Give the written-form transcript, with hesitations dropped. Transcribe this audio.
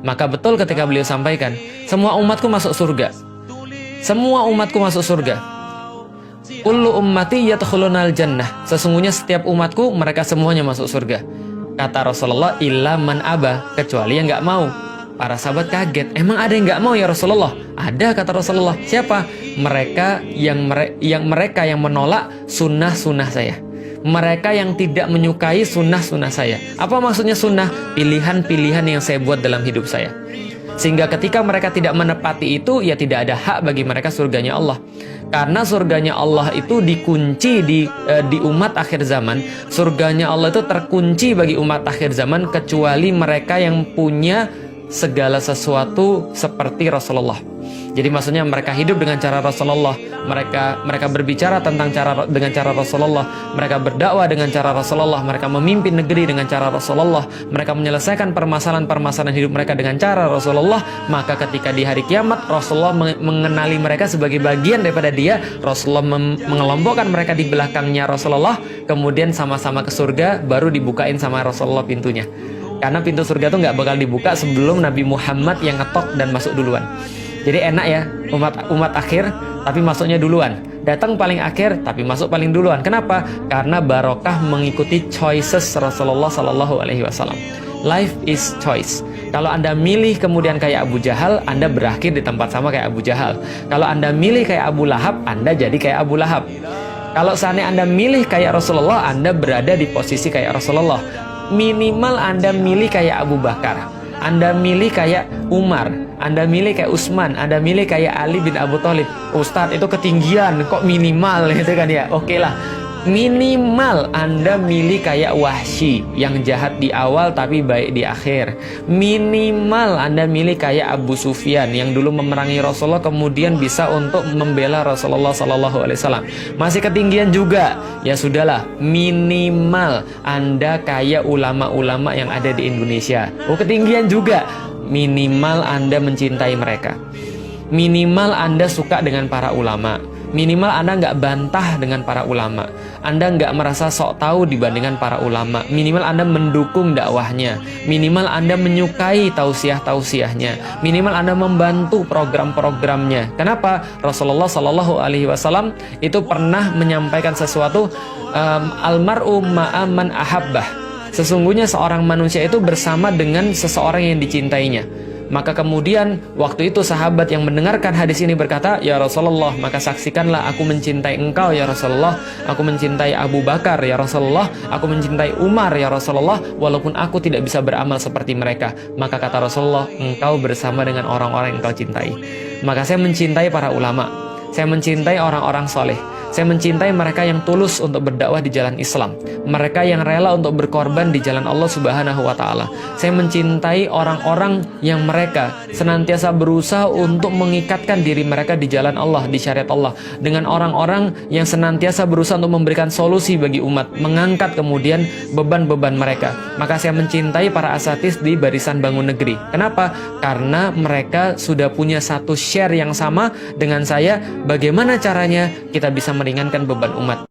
Maka betul ketika beliau sampaikan, semua umatku masuk surga. Semua umatku masuk surga. Kullu ummati yadkhulunal jannah. Sesungguhnya setiap umatku mereka semuanya masuk surga. Kata Rasulullah, illa man aba, kecuali yang nggak mau. Para sahabat kaget, emang ada yang nggak mau ya Rasulullah? Ada, kata Rasulullah. Siapa? Mereka yang menolak sunnah-sunnah saya. Mereka yang tidak menyukai sunnah-sunnah saya. Apa maksudnya sunnah? Pilihan-pilihan yang saya buat dalam hidup saya. Sehingga ketika mereka tidak menepati itu, ya tidak ada hak bagi mereka surganya Allah. Karena surganya Allah itu dikunci di umat akhir zaman. Surganya Allah itu terkunci bagi umat akhir zaman, kecuali mereka yang punya segala sesuatu seperti Rasulullah. Jadi maksudnya mereka hidup dengan cara Rasulullah, mereka berbicara dengan cara Rasulullah, mereka berdakwah dengan cara Rasulullah, mereka memimpin negeri dengan cara Rasulullah, mereka menyelesaikan permasalahan-permasalahan hidup mereka dengan cara Rasulullah. Maka ketika di hari kiamat Rasulullah mengenali mereka sebagai bagian daripada dia, Rasulullah mengelompokkan mereka di belakangnya Rasulullah, kemudian sama-sama ke surga, baru dibukain sama Rasulullah pintunya. Karena pintu surga itu nggak bakal dibuka sebelum Nabi Muhammad yang ngetok dan masuk duluan. Jadi enak ya, umat akhir tapi masuknya duluan. Datang paling akhir tapi masuk paling duluan. Kenapa? Karena barokah mengikuti choices Rasulullah Sallallahu Alaihi Wasallam. Life is choice. Kalau Anda milih kemudian kayak Abu Jahal, Anda berakhir di tempat sama kayak Abu Jahal. Kalau Anda milih kayak Abu Lahab, Anda jadi kayak Abu Lahab. Kalau seandainya Anda milih kayak Rasulullah, Anda berada di posisi kayak Rasulullah. Minimal Anda milih kayak Abu Bakar, Anda milih kayak Umar, Anda milih kayak Utsman, Anda milih kayak Ali bin Abu Thalib. Ustadz, itu ketinggian, kok minimal gitu kan ya? Oke lah, minimal Anda milih kayak Wahsy yang jahat di awal tapi baik di akhir. Minimal Anda milih kayak Abu Sufyan yang dulu memerangi Rasulullah kemudian bisa untuk membela Rasulullah Sallallahu Alaihi Wasallam. Masih ketinggian juga. Ya sudahlah, minimal Anda kayak ulama-ulama yang ada di Indonesia. Oh, ketinggian juga. Minimal Anda mencintai mereka. Minimal Anda suka dengan para ulama. Minimal Anda nggak bantah dengan para ulama. Anda nggak merasa sok tahu dibandingkan para ulama. Minimal Anda mendukung dakwahnya. Minimal Anda menyukai tausiah-tausiahnya. Minimal Anda membantu program-programnya. Kenapa? Rasulullah Shallallahu Alaihi Wasallam itu pernah menyampaikan sesuatu, almar'u ma'aman ahabbah. Sesungguhnya seorang manusia itu bersama dengan seseorang yang dicintainya. Maka kemudian waktu itu sahabat yang mendengarkan hadis ini berkata, ya Rasulullah, maka saksikanlah aku mencintai engkau ya Rasulullah, aku mencintai Abu Bakar ya Rasulullah, aku mencintai Umar ya Rasulullah, walaupun aku tidak bisa beramal seperti mereka. Maka kata Rasulullah, engkau bersama dengan orang-orang yang engkau cintai. Maka saya mencintai para ulama, saya mencintai orang-orang soleh, saya mencintai mereka yang tulus untuk berdakwah di jalan Islam, mereka yang rela untuk berkorban di jalan Allah Subhanahu wa Ta'ala. Saya mencintai orang-orang yang mereka senantiasa berusaha untuk mengikatkan diri mereka di jalan Allah, di syariat Allah, dengan orang-orang yang senantiasa berusaha untuk memberikan solusi bagi umat, mengangkat kemudian beban-beban mereka. Maka saya mencintai para asatis di barisan bangun negeri. Kenapa? Karena mereka sudah punya satu share yang sama dengan saya. Bagaimana caranya kita bisa meringankan beban umat?